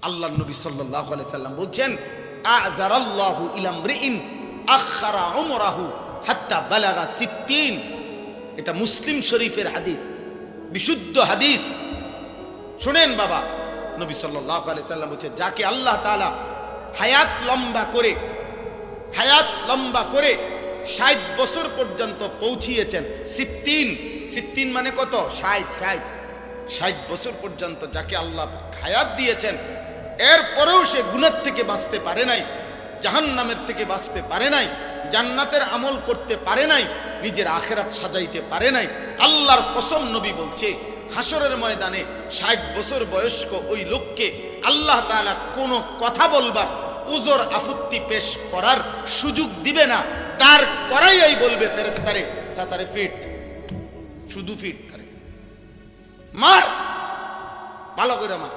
আল্লাহর নবী সাল্লাল্লাহু আলাইহি সাল্লাম বলছেন, আ'যারাল্লাহু ইলা ইমরিইন আখখারা উমরাহু হাত্তা বালাগা 60। এটা মুসলিম শরীফের হাদিস, বিশুদ্ধ হাদিস। শুনেন বাবা, নবী সাল্লাল্লাহু আলাইহি সাল্লাম বলছেন, যাকে আল্লাহ তাআলা হায়াত লম্বা করে 60 বছর পর্যন্ত পৌঁছিয়েছেন। 60 মানে কত? 60 বছর পর্যন্ত যাকে আল্লাহ হায়াত দিয়েছেন, এরপরেও সে গুনাহ থেকে বাঁচতে পারে নাই, জাহান্নামের থেকে বাঁচতে পারে নাই, জান্নাতের আমল করতে পারে নাই, নিজের আখিরাত সাজাইতে পারে নাই। আল্লাহর কসম, নবী বলছে, হাসরের ময়দানে 60 বছর বয়স্ক ওই লোককে আল্লাহ তাআলা কোনো কথা বলবার, উযর আপত্তি পেশ করার সুযোগ দিবে না। তার করাই বলবে ফেরেশতারে, চাচারে ফিট, শুধু ফিট করে মার, ভালো করে মার।